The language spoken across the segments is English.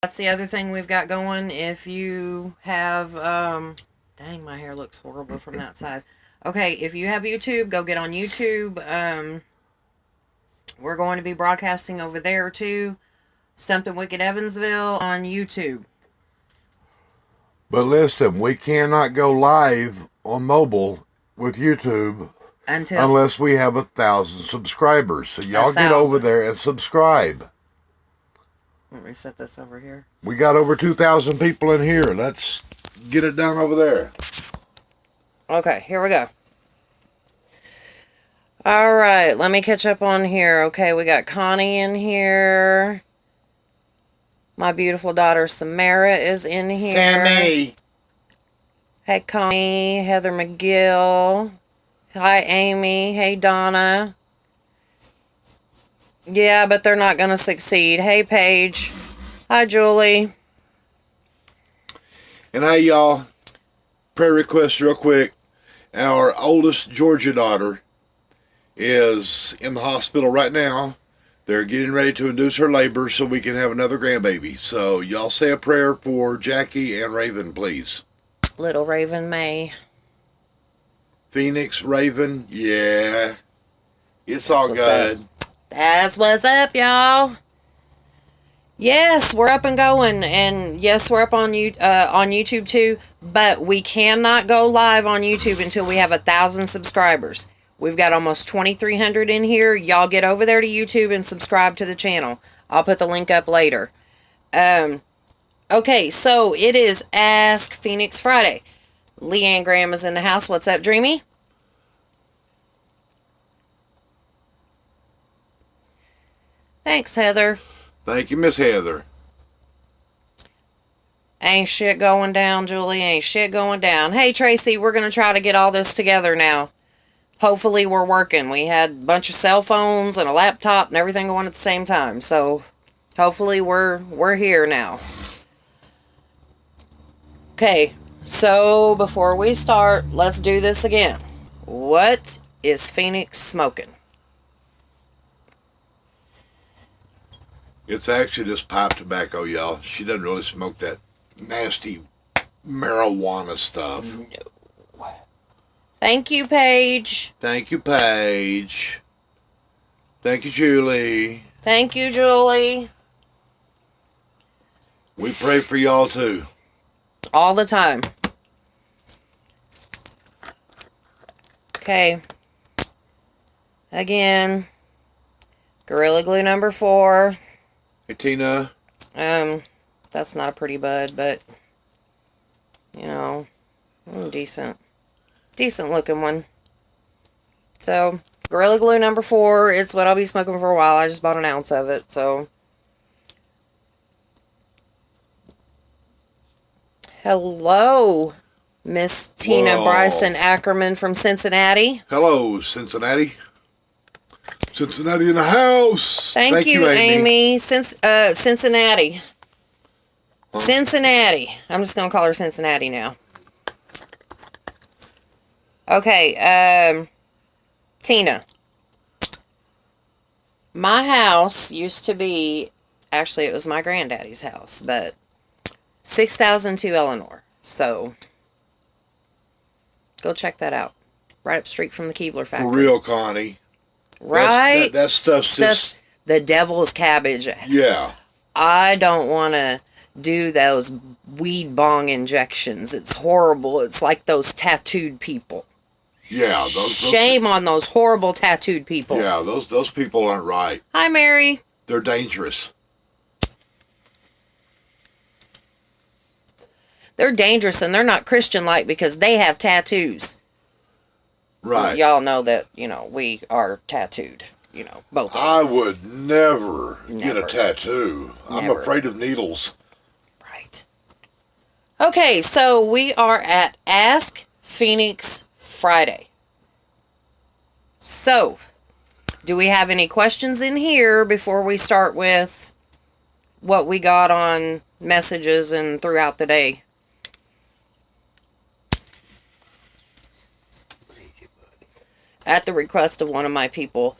That's the other thing we've got going. If you have, dang, my hair looks horrible from that side. Okay, if you have YouTube, go get on YouTube. We're going to be broadcasting over there too. Something Wicked Evansville on YouTube. But listen, we cannot go live on mobile with YouTube unless we have 1,000 subscribers. So y'all get over there and subscribe. Let me set this over here. We got over 2,000 people in here. Let's get it done over there. Okay, here we go. All right, let me catch up on here. Okay, we got Connie in here. My beautiful daughter Samara is in here. Sammy. Hey, Connie. Heather McGill. Hi, Amy. Hey, Donna. Yeah, but they're not going to succeed. Hey, Paige. Hi, Julie. And hey, y'all. Prayer request real quick. Our oldest Georgia daughter is in the hospital right now. They're getting ready to induce her labor so we can have another grandbaby. So y'all say a prayer for Jackie and Raven, please. Little Raven May. Phoenixx Raven, yeah. It's all good. That's what's up, y'all. Yes, we're up and going, and yes, we're up on YouTube too. But we cannot go live on YouTube until we have 1,000 subscribers. We've got almost 2,300 in here. Y'all get over there to YouTube and subscribe to the channel. I'll put the link up later. Okay, so it is Ask Phoenixx Friday. Leanne Graham is in the house. What's up, Dreamy? Thanks, Heather. Thank you, Miss Heather. Ain't shit going down, Julie. Ain't shit going down. Hey, Tracy, we're going to try to get all this together now. Hopefully we're working. We had a bunch of cell phones and a laptop and everything going at the same time. So hopefully we're here now. Okay, so before we start, let's do this again. What is Phoenixx smoking? It's actually just pipe tobacco, y'all. She doesn't really smoke that nasty marijuana stuff. No. Thank you, Paige. Thank you, Paige. Thank you, Julie. Thank you, Julie. We pray for y'all, too. All the time. Okay. Again. Gorilla Glue number 4. Hey, Tina. That's not a pretty bud, but, you know, decent. Decent looking one. So, Gorilla Glue number 4. It's what I'll be smoking for a while. I just bought an ounce of it, so. Hello, Miss Tina Bryson Ackerman from Cincinnati. Hello, Cincinnati. Cincinnati in the house. Thank you, Amy. Cincinnati. Cincinnati. I'm just going to call her Cincinnati now. Okay, Tina. My house used to be, actually it was my granddaddy's house, but 6002 Eleanor. So, go check that out. Right up street from the Keebler factory. For real, Connie. Right? That stuff's just... The devil's cabbage. Yeah. I don't want to do those weed bong injections. It's horrible. It's like those tattooed people. Yeah. Shame on those horrible tattooed people. Yeah, those people aren't right. Hi, Mary. They're dangerous. They're dangerous and they're not Christian-like because they have tattoos. Right. Y'all know that, we are tattooed. Both of us. I would never get a tattoo. I'm afraid of needles. Right. Okay, so we are at Ask Phoenixx Friday. So, do we have any questions in here before we start with what we got on messages and throughout the day? At the request of one of my people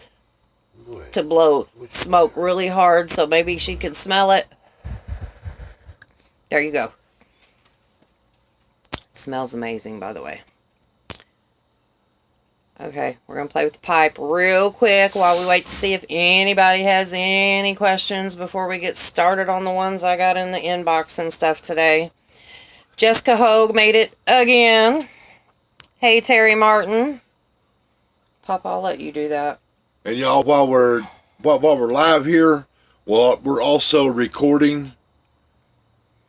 to blow smoke really hard so maybe she could smell it. There you go. It smells amazing, by the way. Okay, we're going to play with the pipe real quick while we wait to see if anybody has any questions before we get started on the ones I got in the inbox and stuff today. Jessica Hogue made it again. Hey, Terry Martin. Papa, I'll let you do that. And y'all, while we're live here, well, we're also recording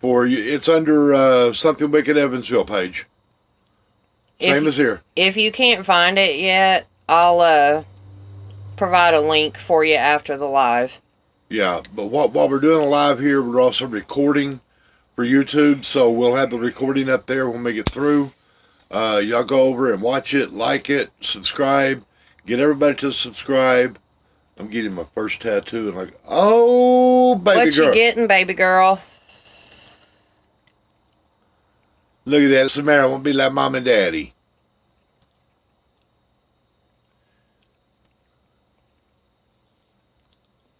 for you. It's under Something Wicked Evansville page. Same as here. If you can't find it yet, I'll provide a link for you after the live. Yeah, but while we're doing a live here, we're also recording for YouTube, so we'll have the recording up there when we get through. Y'all go over and watch it, like it, subscribe. Get everybody to subscribe. I'm getting my first tattoo, and like, oh, baby girl. What you getting, baby girl? Look at that. Samara won't be like mom and daddy.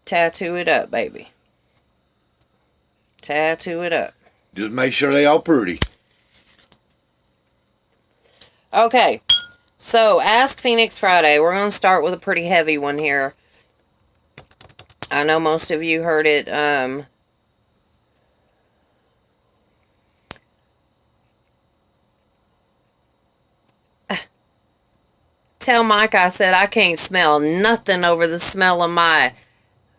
Tattoo it up, baby. Tattoo it up. Just make sure they all pretty. Okay. So, Ask Phoenixx Friday. We're going to start with a pretty heavy one here. I know most of you heard it, tell Mike I said I can't smell nothing over the smell of my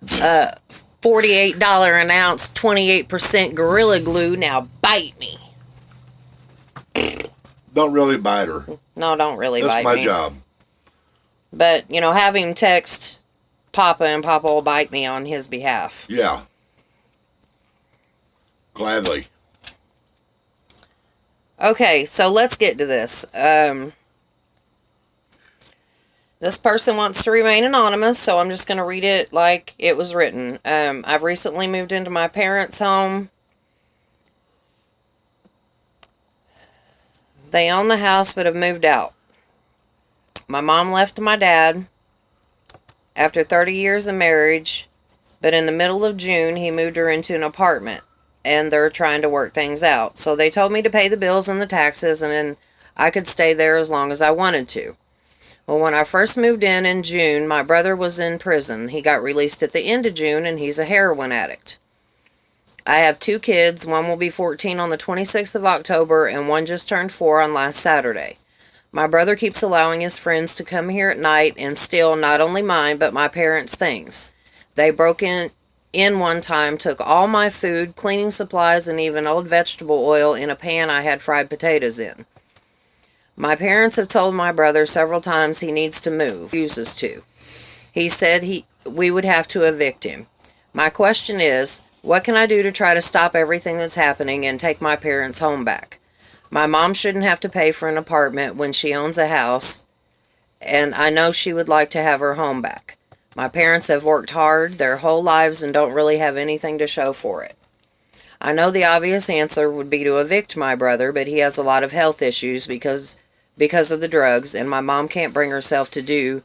$48 an ounce 28% Gorilla Glue. Now bite me. Don't really bite her. No, don't really That's bite me. my job. But, you know, have him text Papa and Papa will bite me on his behalf. Yeah. Gladly. Okay, so let's get to this. This person wants to remain anonymous, so I'm just going to read it like it was written. I've recently moved into my parents' home. They own the house but have moved out. My mom left my dad after 30 years of marriage, but in the middle of June, he moved her into an apartment, and they're trying to work things out. So they told me to pay the bills and the taxes, and then I could stay there as long as I wanted to. Well, when I first moved in June, my brother was in prison. He got released at the end of June, and he's a heroin addict. I have 2 kids. One will be 14 on the 26th of October, and one just turned 4 on last Saturday. My brother keeps allowing his friends to come here at night and steal not only mine, but my parents' things. They broke in one time, took all my food, cleaning supplies, and even old vegetable oil in a pan I had fried potatoes in. My parents have told my brother several times he needs to move. He refuses to. He said we would have to evict him. My question is, what can I do to try to stop everything that's happening and take my parents' home back? My mom shouldn't have to pay for an apartment when she owns a house, and I know she would like to have her home back. My parents have worked hard their whole lives and don't really have anything to show for it. I know the obvious answer would be to evict my brother, but he has a lot of health issues because of the drugs, and my mom can't bring herself to do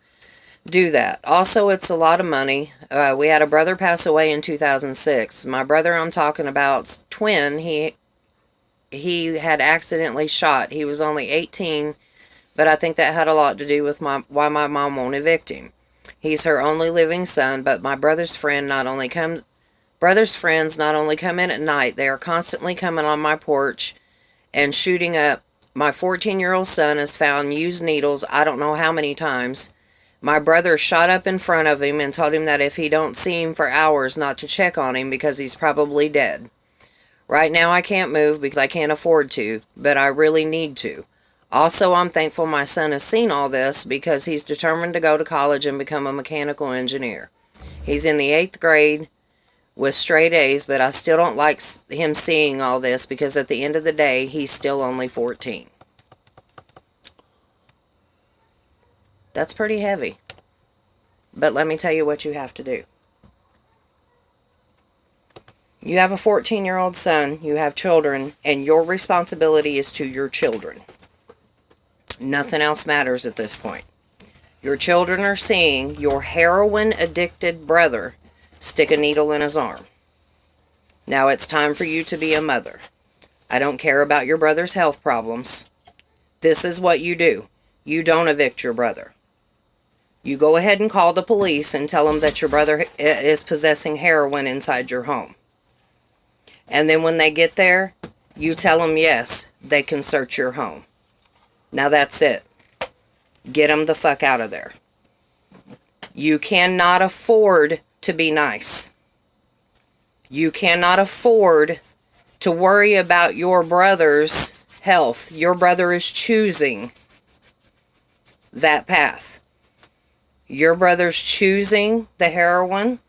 that. Also, it's a lot of money. We had a brother pass away in 2006. My brother I'm talking about's twin. He had accidentally shot. He was only 18, but I think that had a lot to do with why my mom won't evict him. He's her only living son, but my brother's friends not only come in at night, they are constantly coming on my porch and shooting up. My 14-year-old son has found used needles I don't know how many times. My brother shot up in front of him and told him that if he don't see him for hours not to check on him because he's probably dead. Right now I can't move because I can't afford to, but I really need to. Also, I'm thankful my son has seen all this because he's determined to go to college and become a mechanical engineer. He's in the 8th grade with straight A's, but I still don't like him seeing all this because at the end of the day, he's still only 14. That's pretty heavy. But let me tell you what you have to do. You have a 14-year-old son, you have children, and your responsibility is to your children. Nothing else matters at this point. Your children are seeing your heroin-addicted brother stick a needle in his arm. Now it's time for you to be a mother. I don't care about your brother's health problems. This is what you do. You don't evict your brother. You go ahead and call the police and tell them that your brother is possessing heroin inside your home. And then when they get there, you tell them yes, they can search your home. Now that's it. Get them the fuck out of there. You cannot afford to be nice. You cannot afford to worry about your brother's health. Your brother is choosing that path. Your brother's choosing the heroin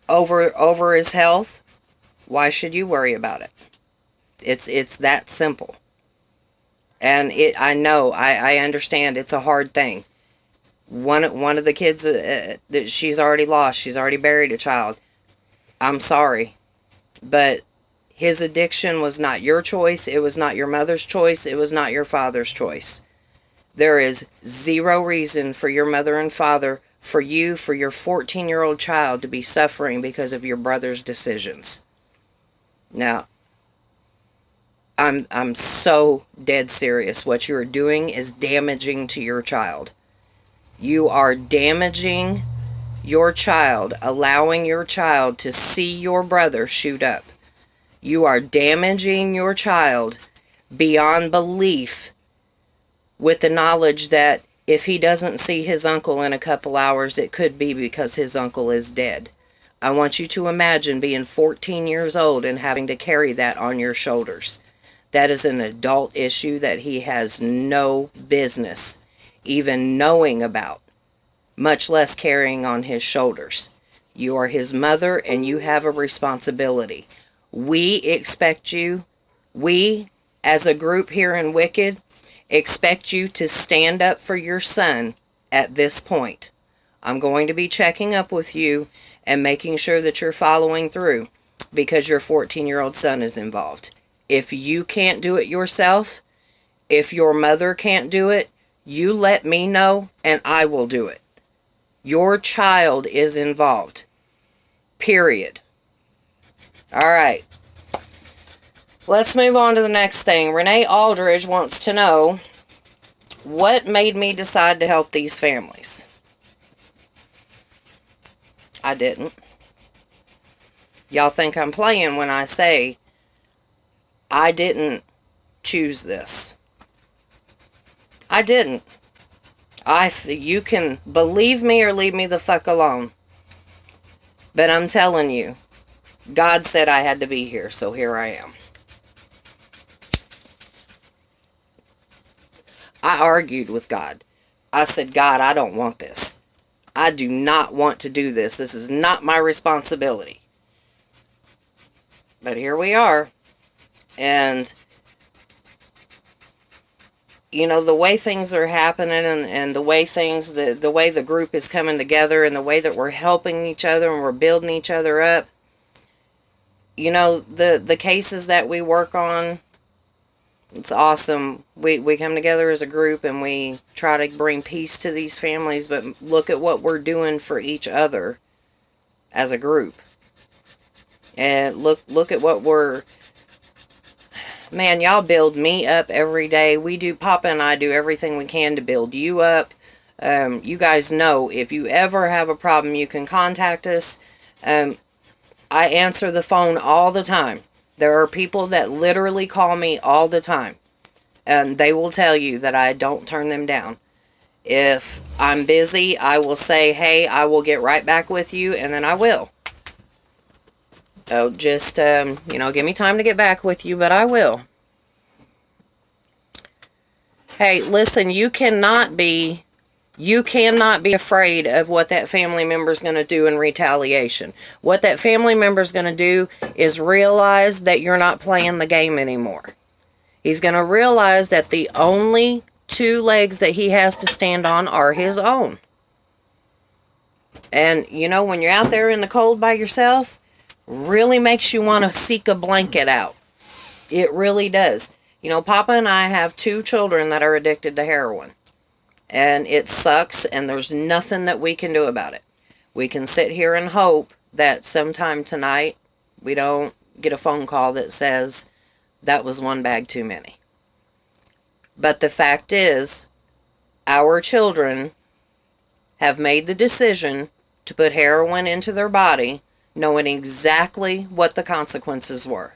over his health. Why should you worry about it? It's that simple. And I know, I understand it's a hard thing. One of the kids that she's already lost, she's already buried a child. I'm sorry, but his addiction was not your choice. It was not your mother's choice. It was not your father's choice. There is zero reason for your mother and father, for you, for your 14-year-old child to be suffering because of your brother's decisions. Now, I'm so dead serious. What you are doing is damaging to your child. You are damaging your child, allowing your child to see your brother shoot up. You are damaging your child beyond belief with the knowledge that if he doesn't see his uncle in a couple hours, it could be because his uncle is dead. I want you to imagine being 14 years old and having to carry that on your shoulders. That is an adult issue that he has no business even knowing about, much less carrying on his shoulders. You are his mother and you have a responsibility. We expect you, we as a group here in Wicked, expect you to stand up for your son at this point. I'm going to be checking up with you and making sure that you're following through because your 14-year-old son is involved. If you can't do it yourself, if your mother can't do it, you let me know and I will do it. Your child is involved. Period. All right. Let's move on to the next thing. Renee Aldridge wants to know, what made me decide to help these families? I didn't. Y'all think I'm playing when I say I didn't choose this. I didn't. You can believe me or leave me the fuck alone. But I'm telling you, God said I had to be here, so here I am. I argued with God. I said, God, I don't want this. I do not want to do this. This is not my responsibility. But here we are. And, you know, the way things are happening and the way things, the way the group is coming together and the way that we're helping each other and we're building each other up. You know, the cases that we work on, it's awesome. We come together as a group and we try to bring peace to these families, but look at what we're doing for each other as a group. And look at what we're... Man, y'all build me up every day. We do, Papa and I do everything we can to build you up. You guys know, if you ever have a problem, you can contact us. I answer the phone all the time. There are people that literally call me all the time. And they will tell you that I don't turn them down. If I'm busy, I will say, hey, I will get right back with you, and then I will. So just, you know, give me time to get back with you, but I will. Hey, listen, you cannot be afraid of what that family member is going to do in retaliation. What that family member is going to do is realize that you're not playing the game anymore. He's going to realize that the only two legs that he has to stand on are his own. And, you know, when you're out there in the cold by yourself, really makes you want to seek a blanket out. It really does. You know, Papa and I have 2 children that are addicted to heroin. And it sucks, and there's nothing that we can do about it. We can sit here and hope that sometime tonight We don't get a phone call that says that was one bag too many. But the fact is, our children have made the decision to put heroin into their body, knowing exactly what the consequences were.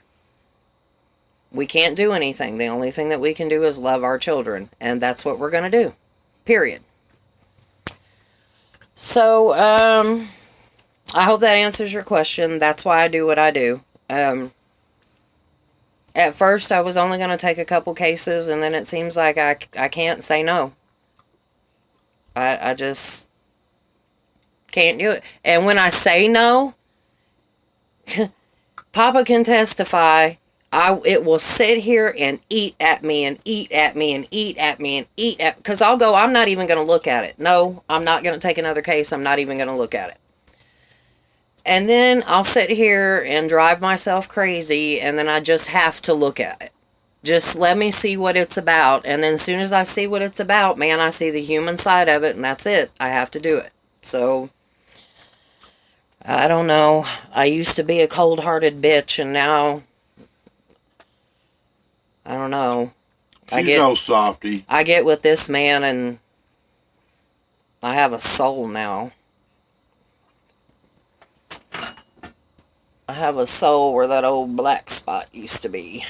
We can't do anything. The only thing that we can do is love our children, and that's what we're going to do. Period. So, I hope that answers your question. That's why I do what I do. At first, I was only going to take a couple cases, and then it seems like I can't say no. I just can't do it. And when I say no, Papa can testify, it will sit here and eat at me and eat at me and eat at me and eat at, because I'll go, I'm not even going to look at it. No, I'm not going to take another case. I'm not even going to look at it. And then I'll sit here and drive myself crazy, and then I just have to look at it. Just let me see what it's about. And then as soon as I see what it's about, man, I see the human side of it, and that's it. I have to do it. So, I don't know. I used to be a cold-hearted bitch, and now, I don't know. She's no softy. I get with this man, and I have a soul now. I have a soul where that old black spot used to be.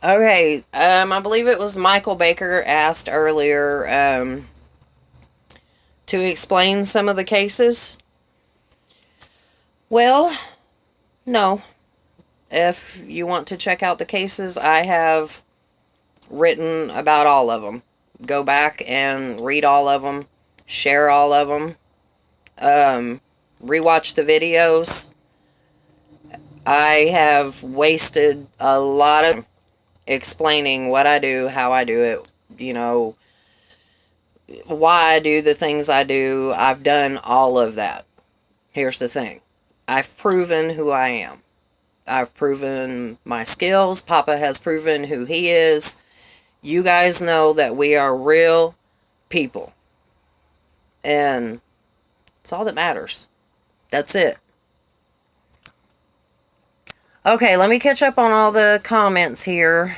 Okay, I believe it was Michael Baker asked earlier to explain some of the cases. Well, no. If you want to check out the cases, I have written about all of them. Go back and read all of them. Share all of them. Rewatch the videos. I have wasted a lot of time explaining what I do, how I do it, you know, why I do the things I do. I've done all of that. Here's the thing. I've proven who I am. I've proven my skills. Papa has proven who he is. You guys know that we are real people. And it's all that matters. That's it. Okay, let me catch up on all the comments here.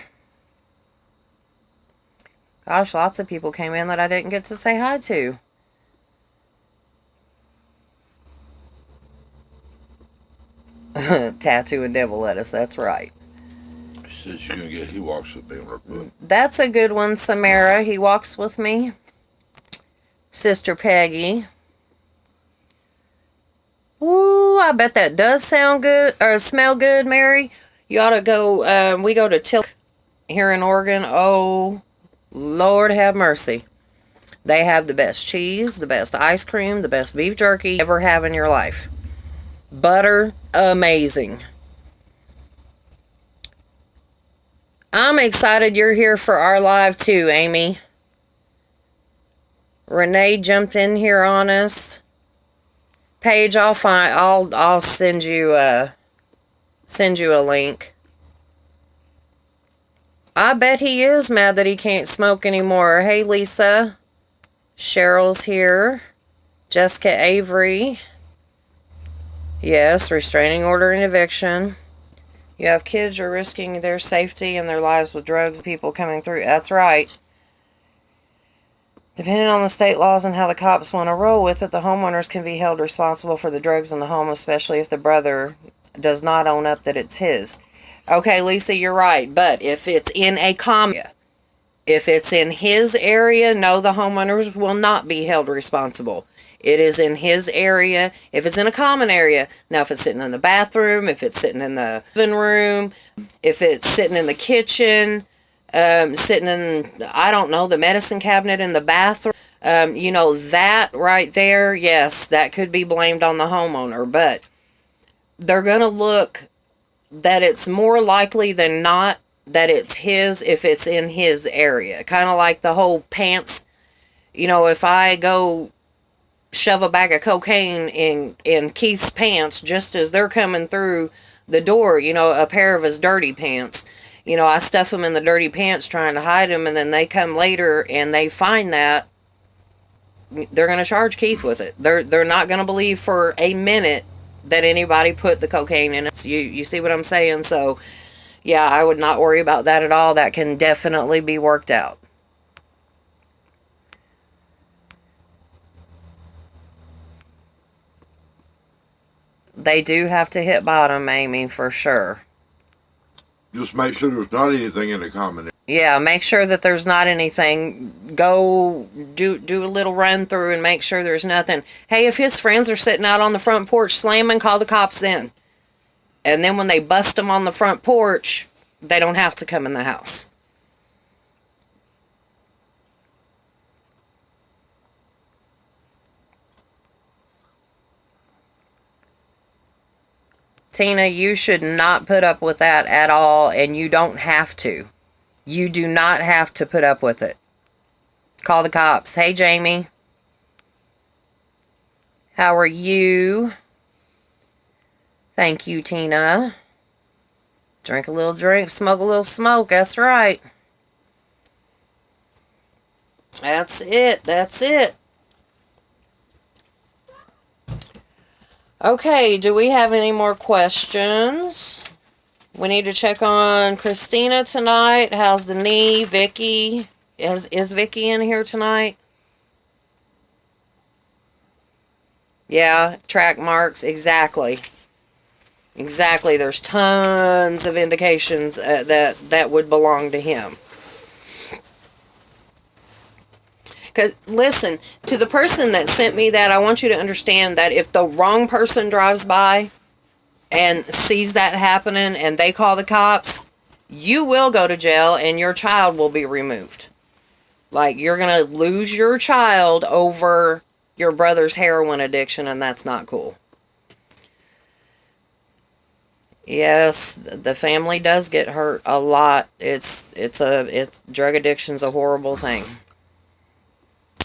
Gosh, lots of people came in that I didn't get to say hi to. Tattoo and devil lettuce, that's right. She says she's gonna get, he walks with me on her book. That's a good one, Samara. He walks with me. Sister Peggy. Ooh, I bet that does sound good, or smell good, Mary. You ought to go, we go to Tilk here in Oregon. Oh, Lord have mercy. They have the best cheese, the best ice cream, the best beef jerky you ever have in your life. Butter, amazing. I'm excited you're here for our live too, Amy. Renee jumped in here on us. Paige, I'll send you a link. I bet he is mad that he can't smoke anymore. Hey, Lisa. Cheryl's here. Jessica Avery. Yes, restraining order and eviction. You have kids, you're risking their safety and their lives with drugs, people coming through. That's right. Depending on the state laws and how the cops want to roll with it, the homeowners can be held responsible for the drugs in the home, especially if the brother does not own up that it's his. Okay, Lisa, you're right. But if it's in a common area, if it's in his area, no, the homeowners will not be held responsible. It is in his area. If it's in a common area, now if it's sitting in the bathroom, if it's sitting in the living room, if it's sitting in the kitchen, sitting in, I don't know, the medicine cabinet in the bathroom, you know, that right there, yes, that could be blamed on the homeowner, but they're going to look that it's more likely than not that it's his if it's in his area. Kind of like the whole pants, you know, if I go shove a bag of cocaine in Keith's pants just as they're coming through the door, you know, a pair of his dirty pants, you know, I stuff them in the dirty pants trying to hide them, and then they come later and they find that, they're going to charge Keith with it. They're not going to believe for a minute that anybody put the cocaine in it. You see what I'm saying? So, yeah, I would not worry about that at all. That can definitely be worked out. They do have to hit bottom, Amy, for sure. Just make sure there's not anything in the comment. Yeah, make sure that there's not anything. Go do a little run through and make sure there's nothing. Hey, if his friends are sitting out on the front porch slamming, call the cops then. And then when they bust them on the front porch, they don't have to come in the house. Tina, you should not put up with that at all, and you don't have to. You do not have to put up with it. Call the cops. Hey, Jamie. How are you? Thank you, Tina. Drink a little drink, smoke a little smoke. That's right. That's it. That's it. Okay, do we have any more questions? We need to check on Christina tonight. How's the knee? Vicky? Is Vicky in here tonight? Yeah, track marks. Exactly. Exactly. There's tons of indications that would belong to him. Because, listen, to the person that sent me that, I want you to understand that if the wrong person drives by and sees that happening and they call the cops, you will go to jail and your child will be removed. Like, you're going to lose your child over your brother's heroin addiction, and that's not cool. Yes, the family does get hurt a lot. It's drug addiction's a horrible thing.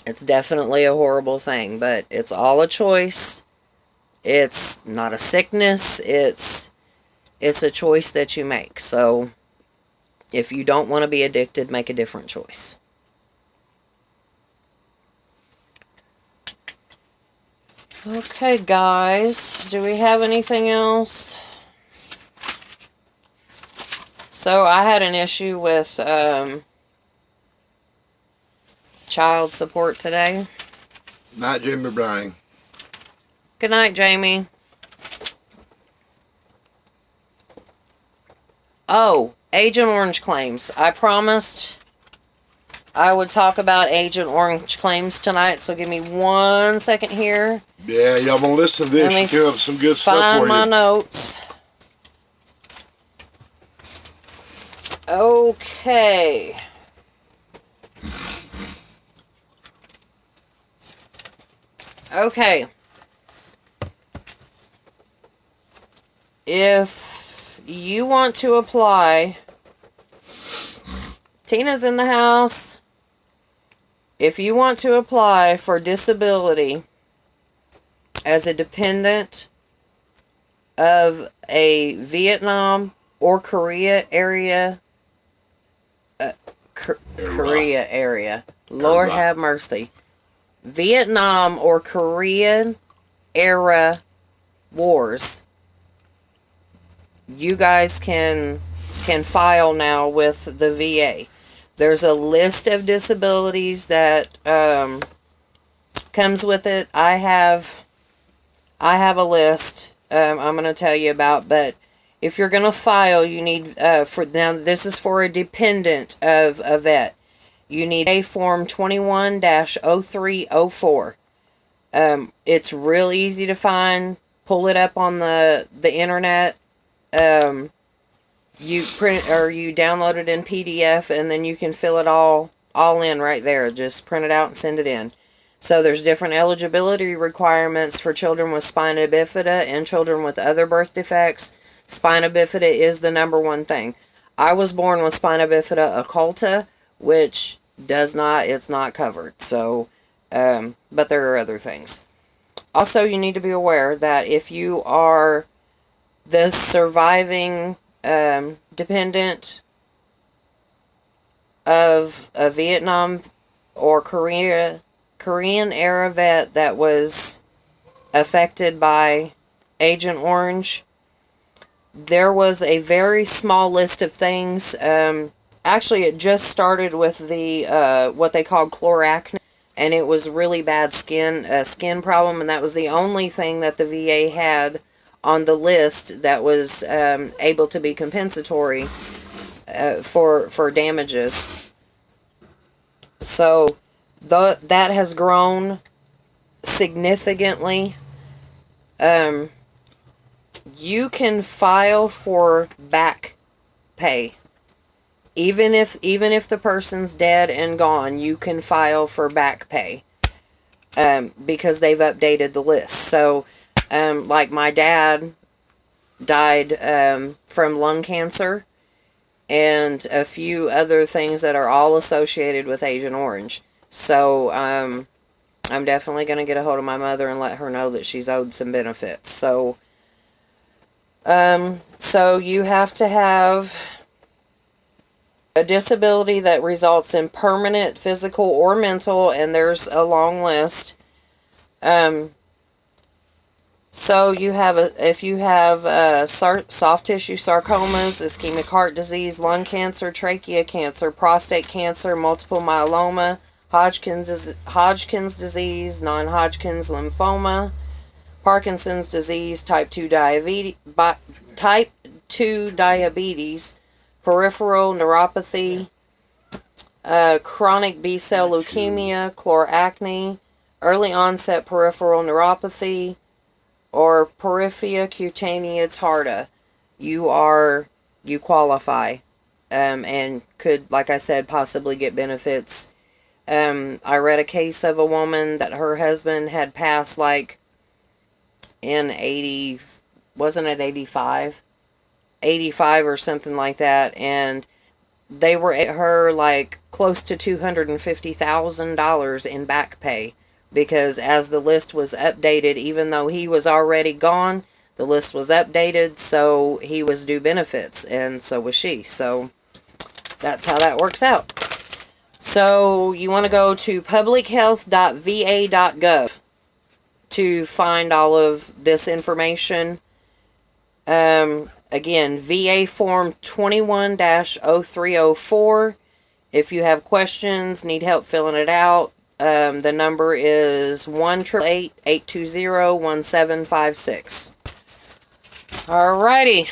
It's definitely a horrible thing, but it's all a choice. It's not a sickness. It's a choice that you make. So if you don't want to be addicted, make a different choice. Okay, guys, do we have anything else? So I had an issue with child support today. Night, Jamie Bryan. Good night, Jamie. Oh, Agent Orange claims. I promised I would talk about Agent Orange claims tonight, so give me 1 second here. Yeah, y'all want to listen to this. You do have some good stuff for you. Find my notes. Okay. Okay. If you want to apply, Tina's in the house. If you want to apply for disability as a dependent of a Vietnam or Korea area, Korea area, Lord have mercy. Vietnam or Korean era wars, you guys can file now with the VA. There's a list of disabilities that comes with it. I have a list I'm going to tell you about, but if you're going to file, you need now this is for a dependent of a vet. You need a form 21-0304. It's real easy to find. Pull it up on the internet. You print or you download it in PDF, and then you can fill it all in right there. Just print it out and send it in. So there's different eligibility requirements for children with spina bifida and children with other birth defects. Spina bifida is the number one thing. I was born with spina bifida occulta, which it's not covered. So, but there are other things. Also, you need to be aware that if you are the surviving dependent of a Vietnam or Korea Korean era vet that was affected by Agent Orange, there was a very small list of things. Actually, it just started with the what they called chloracne, and it was really bad skin problem, and that was the only thing that the VA had on the list that was able to be compensatory for damages. So that has grown significantly. You can file for back pay. Even if the person's dead and gone, you can file for back pay. Because they've updated the list. So, like my dad died from lung cancer and a few other things that are all associated with Agent Orange. So, I'm definitely going to get a hold of my mother and let her know that she's owed some benefits. So you have to have a disability that results in permanent physical or mental, and there's a long list. So you have if you have soft tissue sarcomas, ischemic heart disease, lung cancer, trachea cancer, prostate cancer, multiple myeloma, Hodgkin's disease, non-Hodgkin's lymphoma, Parkinson's disease, type 2 diabetes, peripheral neuropathy, chronic B-cell leukemia, chloracne, early onset peripheral neuropathy, or porphyria cutanea tarda, you qualify, and could, like I said, possibly get benefits. I read a case of a woman that her husband had passed like in 80, wasn't it 85? 85 or something like that, and they were at her like close to $250,000 in back pay, because as the list was updated, even though he was already gone, the list was updated, so he was due benefits, and so was she. So that's how that works out. So you want to go to publichealth.va.gov to find all of this information. Again, VA Form 21-0304. If you have questions, need help filling it out, the number is 1-888-820-1756. Alrighty.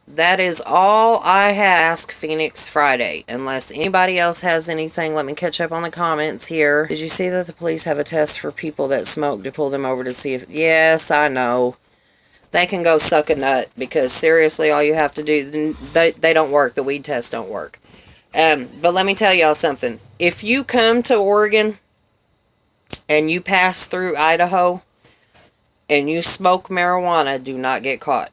That is all I have. Ask Phoenixx Friday. Unless anybody else has anything, let me catch up on the comments here. Did you see that the police have a test for people that smoke to pull them over to see if... Yes, I know. They can go suck a nut, because seriously, all you have to do... They don't work. The weed tests don't work. But let me tell y'all something. If you come to Oregon and you pass through Idaho and you smoke marijuana, do not get caught.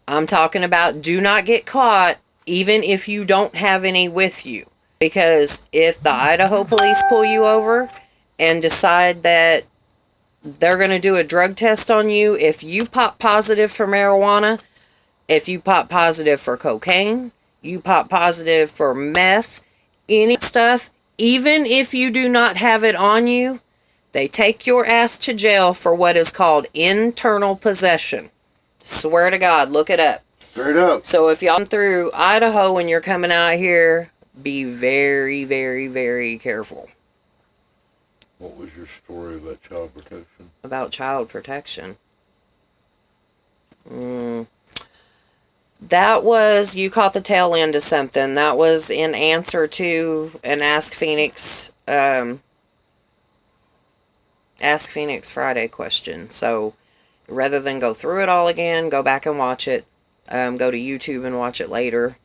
I'm talking about do not get caught even if you don't have any with you. Because if the Idaho police pull you over and decide that they're going to do a drug test on you, if you pop positive for marijuana, if you pop positive for cocaine, you pop positive for meth, any stuff, even if you do not have it on you, they take your ass to jail for what is called internal possession. Swear to God, look it up. Straight up. So if y'all through Idaho and you're coming out here, be very, very, very careful. What was your story about child protection? About child protection? That was, you caught the tail end of something. That was in answer to an Ask Phoenixx Friday question. So rather than go through it all again, go back and watch it. Go to YouTube and watch it later.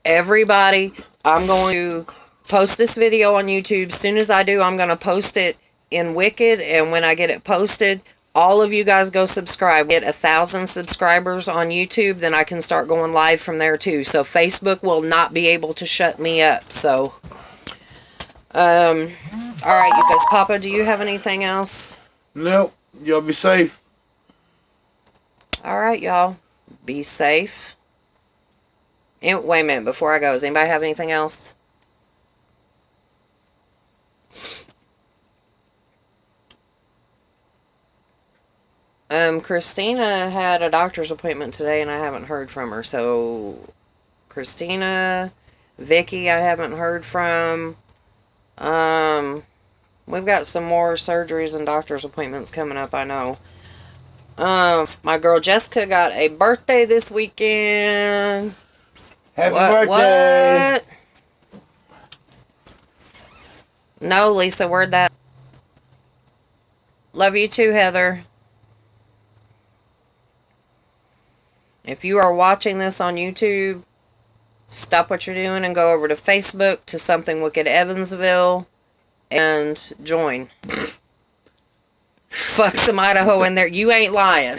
Everybody, I'm going to post this video on YouTube. As soon as I do, I'm going to post it in Wicked, and when I get it posted, all of you guys go subscribe. Get 1,000 subscribers on YouTube, then I can start going live from there too. So Facebook will not be able to shut me up. So, alright, you guys. Papa, do you have anything else? Nope. Y'all be safe. Alright, y'all. Be safe. Wait a minute, before I go, does anybody have anything else? Christina had a doctor's appointment today and I haven't heard from her. So, Christina, Vicky, I haven't heard from. We've got some more surgeries and doctor's appointments coming up, I know. My girl Jessica got a birthday this weekend. Happy birthday! What? No, Lisa, word that. Love you too, Heather. If you are watching this on YouTube, stop what you're doing and go over to Facebook to Something Wicked Evansville and join. Fuck some Idaho in there. You ain't lying.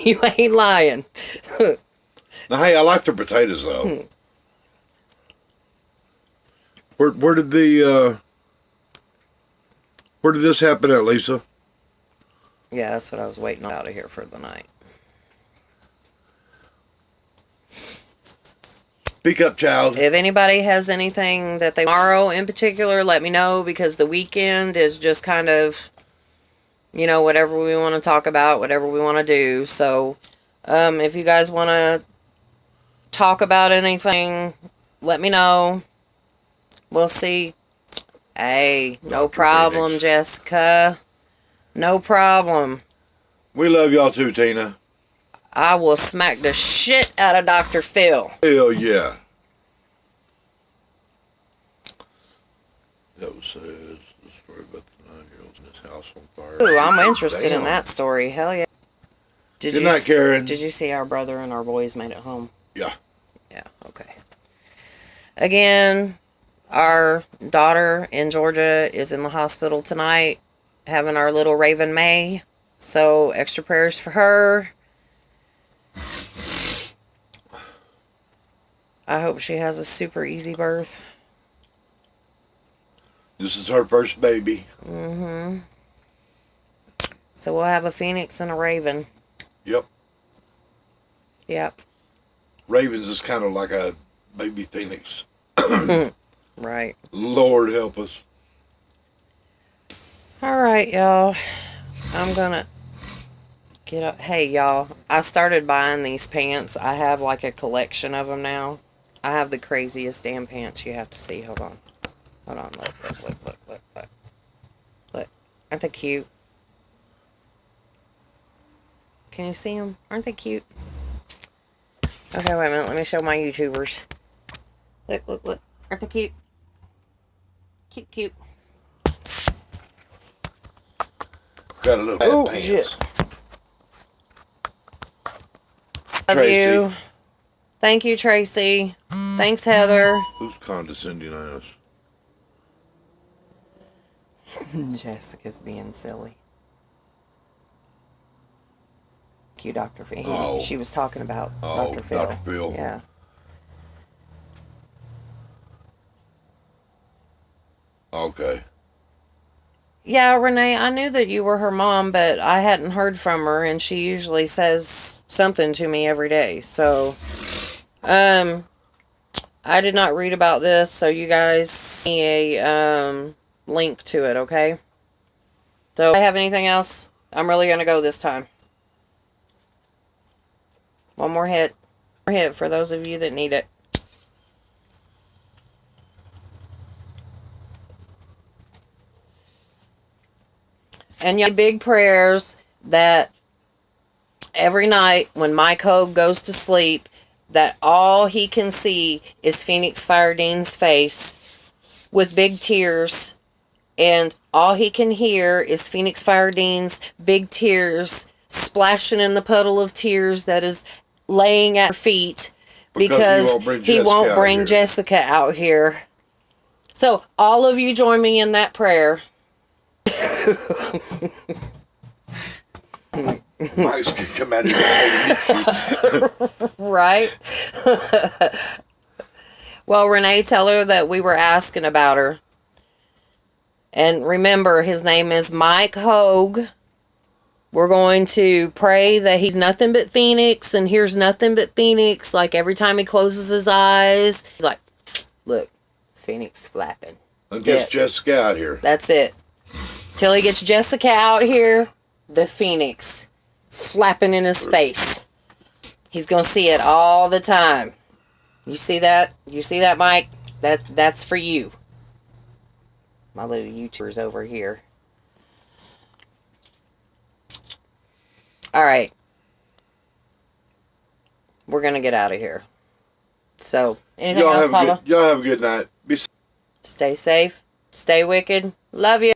You ain't lying. Now, hey, I like their potatoes, though. Where did this happen at, Lisa? Yeah, that's what I was waiting out of here for the night. Speak up, child. If anybody has anything that they tomorrow in particular, let me know, because the weekend is just kind of, you know, whatever we want to talk about, whatever we want to do. So, if you guys want to talk about anything, let me know. We'll see. Hey, no problem, Phoenixx. Jessica. No problem. We love y'all too, Tina. I will smack the shit out of Dr. Phil. Hell yeah. That was sad. The story about the 9-year-olds in his house on fire. Ooh, I'm interested in Damn. that story. Hell yeah. Good night, Karen. Did you see our brother and our boys made it home? Yeah. Yeah, okay. Again, our daughter in Georgia is in the hospital tonight, having our little Raven May. So, extra prayers for her. I hope she has a super easy birth. This is her first baby. Mm-hmm. So, we'll have a Phoenix and a Raven. Yep. Yep. Ravens is kind of like a baby Phoenix. Right. Lord help us. All right, y'all. I'm gonna get up. Hey, y'all. I started buying these pants. I have like a collection of them now. I have the craziest damn pants you have to see. Hold on. Hold on. Look. Look. Aren't they cute? Can you see them? Aren't they cute? Okay, wait a minute. Let me show my YouTubers. Look. Aren't they cute? Cute. Got a little Oh, pants. shit. Love Tracy. you. Thank you, Tracy. Thanks, Heather. Who's condescending ass? Jessica's being silly. Thank you, Dr. Phil. Oh. She was talking about Oh, Dr. Phil. Dr. Phil. Yeah. Okay. Yeah, Renee, I knew that you were her mom, but I hadn't heard from her, and she usually says something to me every day. So, I did not read about this, so you guys see a link to it, okay? So, if I have anything else, I'm really going to go this time. One more hit. One more hit for those of you that need it. And yeah, big prayers that every night when Mike Hogue goes to sleep, that all he can see is Phoenixx Friday face with big tears, and all he can hear is Phoenixx Friday's big tears splashing in the puddle of tears that is laying at her feet because he won't bring Jessica out here. So all of you join me in that prayer. Mike's gonna come out here and say, Right? Well, Renee, tell her that we were asking about her. And remember, his name is Mike Hogue. We're going to pray that he's nothing but Phoenixx and hears nothing but Phoenixx. Like every time he closes his eyes, he's like, look, Phoenixx flapping. And gets Jessica out here. That's it. Till he gets Jessica out here, the Phoenixx flapping in his face. He's going to see it all the time. You see that? You see that, Mike? That's for you. My little YouTuber's over here. All right. We're going to get out of here. So, anything else, Papa? Y'all have a good night. Stay safe. Stay wicked. Love you.